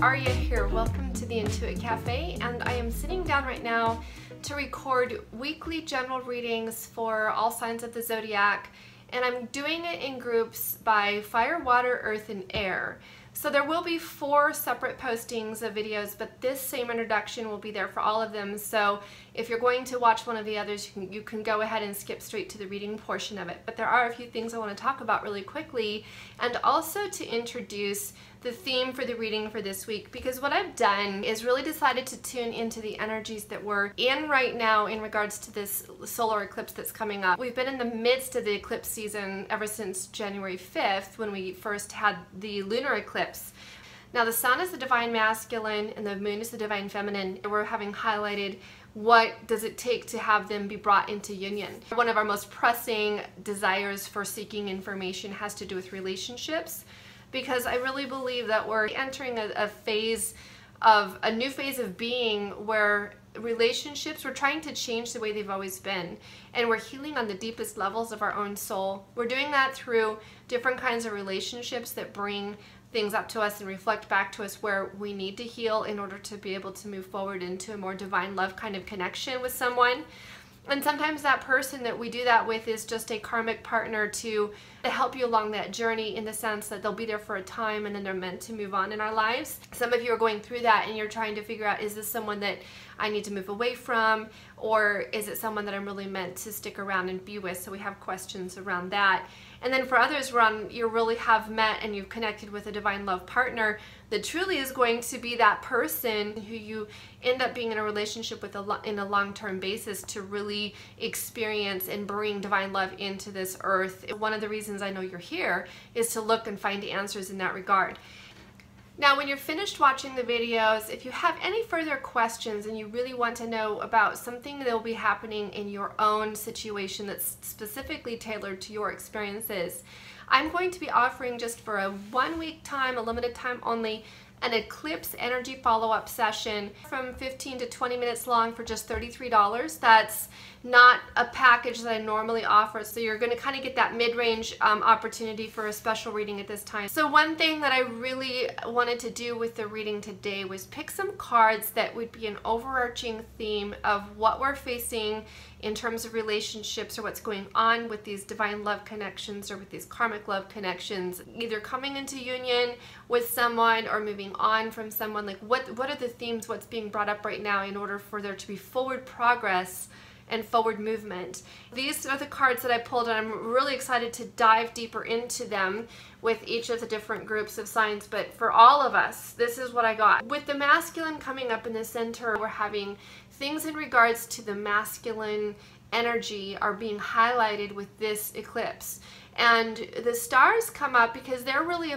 Aria here. Welcome to the Intuit Cafe, and I am sitting down right now to record weekly general readings for all signs of the zodiac, and I'm doing it in groups by fire, water, earth, and air. So there will be 4 separate postings of videos, but this same introduction will be there for all of them. So if you're going to watch one of the others, you can go ahead and skip straight to the reading portion of it. But there are a few things I want to talk about really quickly, and also to introduce the theme for the reading for this week, because what I've done is really decided to tune into the energies that we're in right now in regards to this solar eclipse that's coming up. We've been in the midst of the eclipse season ever since January 5th when we first had the lunar eclipse. Now the sun is the divine masculine and the moon is the divine feminine. We're having highlighted what does it take to have them be brought into union. One of our most pressing desires for seeking information has to do with relationships, because I really believe that we're entering a new phase of being where relationships, we're trying to change the way they've always been, and we're healing on the deepest levels of our own soul. We're doing that through different kinds of relationships that bring things up to us and reflect back to us where we need to heal in order to be able to move forward into a more divine love kind of connection with someone. And sometimes that person that we do that with is just a karmic partner to help you along that journey, in the sense that they'll be there for a time and then they're meant to move on in our lives. Some of you are going through that and you're trying to figure out, is this someone that I need to move away from, or is it someone that I'm really meant to stick around and be with? So we have questions around that. And then for others, you really have met and you've connected with a divine love partner that truly is going to be that person who you end up being in a relationship with in a long-term basis to really experience and bring divine love into this earth. One of the reasons I know you're here is to look and find answers in that regard. Now, when you're finished watching the videos, if you have any further questions and you really want to know about something that will be happening in your own situation that's specifically tailored to your experiences, I'm going to be offering, just for a 1-week time, a limited time only, an eclipse energy follow-up session from 15 to 20 minutes long for just $33. That's not a package that I normally offer, so you're going to kind of get that mid-range opportunity for a special reading at this time. So one thing that I really wanted to do with the reading today was pick some cards that would be an overarching theme of what we're facing in terms of relationships, or what's going on with these divine love connections or with these karmic love connections, either coming into union with someone or moving on from someone. Like what are the themes, what's being brought up right now in order for there to be forward progress and forward movement. These are the cards that I pulled, and I'm really excited to dive deeper into them with each of the different groups of signs. But for all of us, this is what I got. With the masculine coming up in the center, we're having things in regards to the masculine energy are being highlighted with this eclipse. And the stars come up because they're really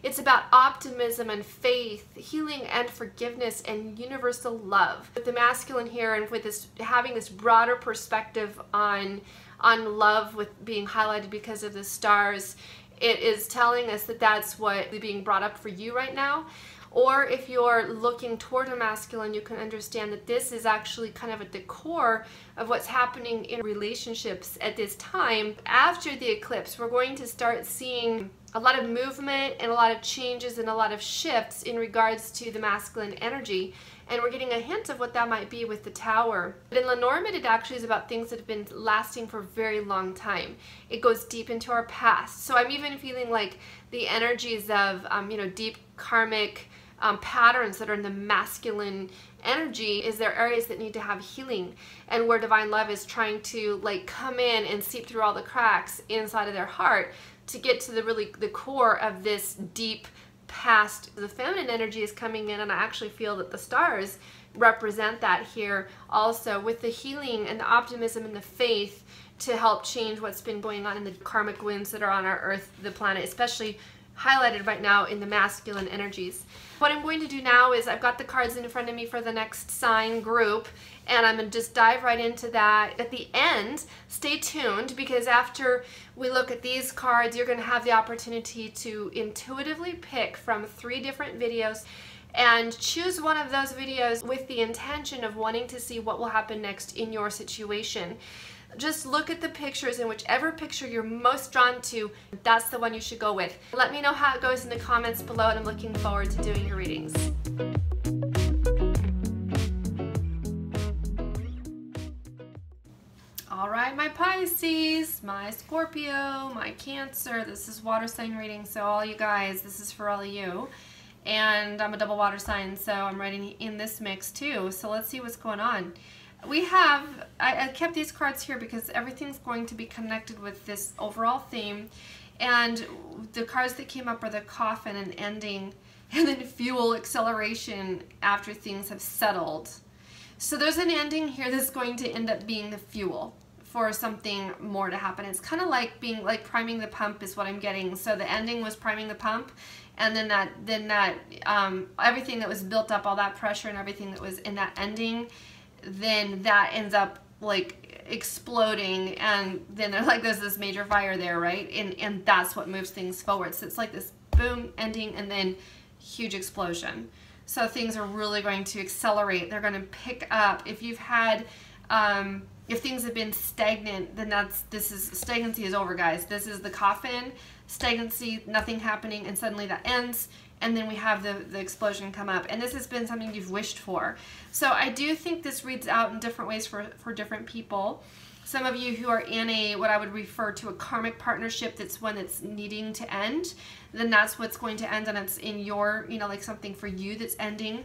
it's about optimism and faith, healing and forgiveness, and universal love. With the masculine here, and with this having this broader perspective on love with being highlighted because of the stars, it is telling us that that's what is being brought up for you right now. Or if you're looking toward a masculine, you can understand that this is actually kind of at the core of what's happening in relationships at this time. After the eclipse, we're going to start seeing a lot of movement and a lot of changes and a lot of shifts in regards to the masculine energy. And we're getting a hint of what that might be with the Tower. But in Lenormand, it actually is about things that have been lasting for a very long time. It goes deep into our past. So I'm even feeling like the energies of, deep karmic patterns that are in the masculine energy is there areas that need to have healing, and where divine love is trying to come in and seep through all the cracks inside of their heart to get to the core of this deep past. The feminine energy is coming in, and I actually feel that the stars represent that here also, with the healing and the optimism and the faith to help change what's been going on in the karmic winds that are on our earth, the planet, especially highlighted right now in the masculine energies. What I'm going to do now is I've got the cards in front of me for the next sign group, and I'm going to just dive right into that. At the end, stay tuned, because after we look at these cards, you're going to have the opportunity to intuitively pick from 3 different videos and choose one of those videos with the intention of wanting to see what will happen next in your situation. Just look at the pictures, and whichever picture you're most drawn to, that's the one you should go with. Let me know how it goes in the comments below, and I'm looking forward to doing your readings. All right, my Pisces, my Scorpio, my Cancer. This is water sign reading, so all you guys, this is for all of you. And I'm a double water sign, so I'm writing in this mix too. So let's see what's going on. We have, I kept these cards here because everything's going to be connected with this overall theme. And the cards that came up are the coffin and ending, and then fuel, acceleration after things have settled. So there's an ending here that's going to end up being the fuel for something more to happen. It's kind of like being like priming the pump is what I'm getting. So the ending was priming the pump, and then that everything that was built up, all that pressure and everything that was in that ending, then that ends up like exploding, and then there's this major fire there, right? And that's what moves things forward. So it's like this boom ending and then huge explosion. So things are really going to accelerate. They're going to pick up. If you've had if things have been stagnant, then stagnancy is over, guys. This is the coffin, stagnancy, nothing happening, and suddenly that ends, and then we have the explosion come up. And this has been something you've wished for. So I do think this reads out in different ways for different people. Some of you who are in what I would refer to a karmic partnership, that's one that's needing to end, then that's what's going to end, and it's in your, like something for you that's ending.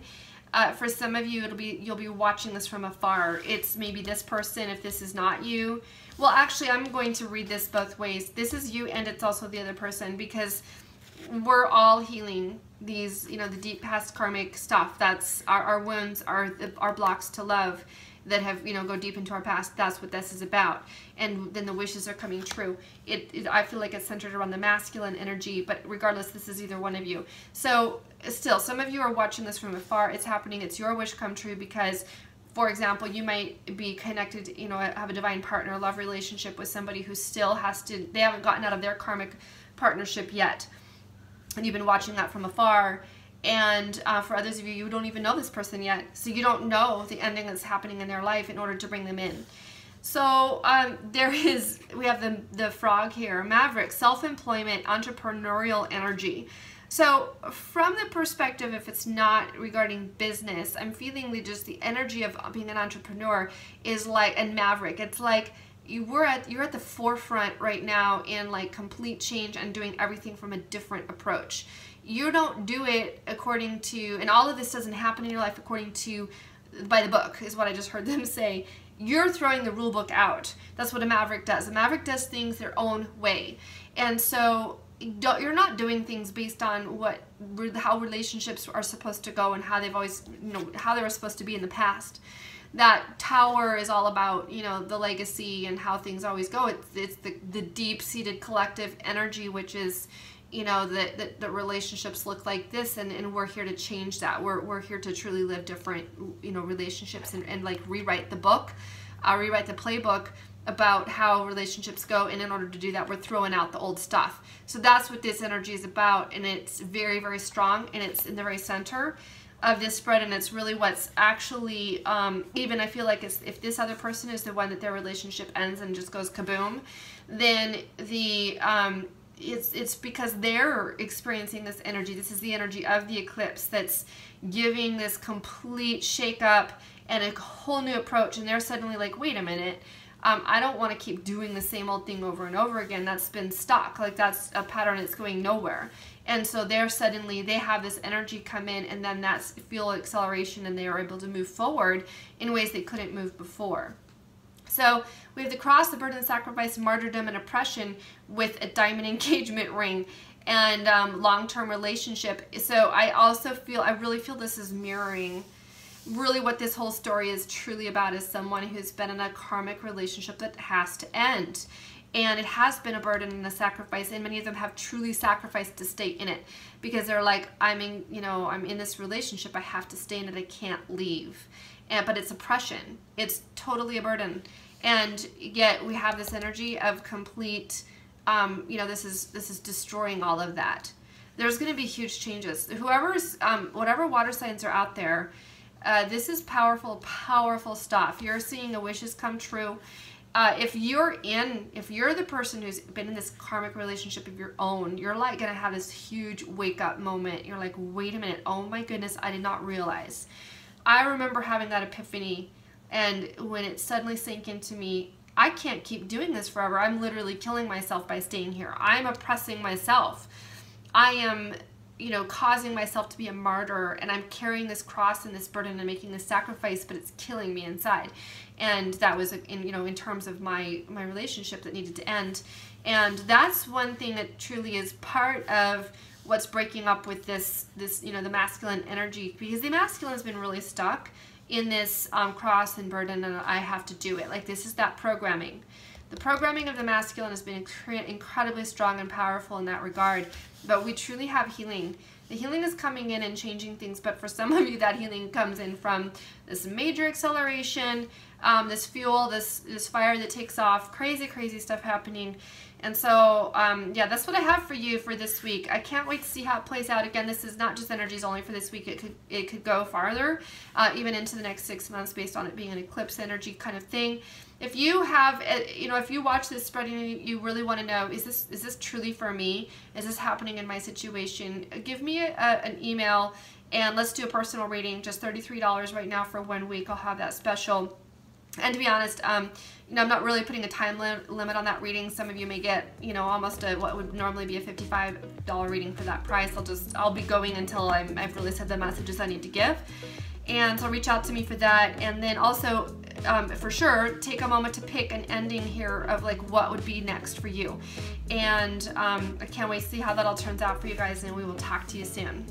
For some of you, you'll be watching this from afar. It's maybe this person if this is not you. Well, actually, I'm going to read this both ways. This is you, and it's also the other person, because we're all healing these, the deep past karmic stuff. That's our wounds, our blocks to love that have, go deep into our past. That's what this is about. And then the wishes are coming true. I feel like it's centered around the masculine energy, but regardless, this is either one of you. So still, some of you are watching this from afar. It's happening. It's your wish come true because, for example, you might be connected, have a divine partner, love relationship with somebody who still they haven't gotten out of their karmic partnership yet. And you've been watching that from afar. And for others of you, you don't even know this person yet. So you don't know the ending that's happening in their life in order to bring them in. So we have the frog here, maverick, self-employment, entrepreneurial energy. So from the perspective, if it's not regarding business, I'm feeling just the energy of being an entrepreneur is like, and maverick, it's like you're at the forefront right now in like complete change and doing everything from a different approach. You don't do it according to, and all of this doesn't happen in your life according to, by the book, is what I just heard them say. You're throwing the rule book out. That's what a maverick does. A maverick does things their own way. And so you're not doing things based on how relationships are supposed to go and how they've always, how they were supposed to be in the past. That tower is all about, the legacy and how things always go. It's the deep-seated collective energy, which is, that relationships look like this, and we're here to change that. We're here to truly live different, relationships and like rewrite the book, rewrite the playbook about how relationships go. And in order to do that, we're throwing out the old stuff. So that's what this energy is about, and it's very, very strong, and it's in the very center of this spread, and it's really what's actually, even I feel like if this other person is the one that their relationship ends and just goes kaboom, then it's because they're experiencing this energy. This is the energy of the eclipse that's giving this complete shake-up and a whole new approach, and they're suddenly like, wait a minute, I don't want to keep doing the same old thing over and over again. That's been stuck. Like, that's a pattern that's going nowhere. And so they have this energy come in, and then that's fuel acceleration, and they are able to move forward in ways they couldn't move before. So we have the cross, the burden, sacrifice, martyrdom, and oppression with a diamond engagement ring and long-term relationship. So I really feel this is mirroring really what this whole story is truly about, is someone who's been in a karmic relationship that has to end. And it has been a burden and a sacrifice, and many of them have truly sacrificed to stay in it because they're like, I'm in this relationship, I have to stay in it, I can't leave. But it's oppression. It's totally a burden. And yet we have this energy of complete, this is destroying all of that. There's going to be huge changes. Whatever water signs are out there, this is powerful, powerful stuff. You're seeing the wishes come true. if you're the person who's been in this karmic relationship of your own, you're like gonna have this huge wake up moment. You're like, wait a minute, oh my goodness, I did not realize. I remember having that epiphany, and when it suddenly sank into me, I can't keep doing this forever. I'm literally killing myself by staying here. I'm oppressing myself. I am, you know, causing myself to be a martyr, and I'm carrying this cross and this burden and making this sacrifice, but it's killing me inside. And that was in, you know, in terms of my relationship that needed to end. And that's one thing that truly is part of what's breaking up with this you know, the masculine energy, because the masculine has been really stuck in this cross and burden, and I have to do it. Like, this is that programming. The programming of the masculine has been incredibly strong and powerful in that regard, but we truly have healing. The healing is coming in and changing things, but for some of you, that healing comes in from this major acceleration, this fuel, this fire that takes off, crazy stuff happening. And so, yeah, that's what I have for you for this week. I can't wait to see how it plays out. Again, this is not just energies only for this week. It could go farther, even into the next 6 months, based on it being an eclipse energy kind of thing. If you have, you know, if you watch this spreading and you really want to know, is this truly for me? Is this happening in my situation? Give me an email, and let's do a personal reading. Just $33 right now for 1 week. I'll have that special. And to be honest, you know, I'm not really putting a time limit on that reading. Some of you may get, you know, almost what would normally be a $55 reading for that price. I'll be going until I've really said the messages I need to give. And so reach out to me for that. And then also, for sure, take a moment to pick an ending here of like what would be next for you. And I can't wait to see how that all turns out for you guys, and we will talk to you soon.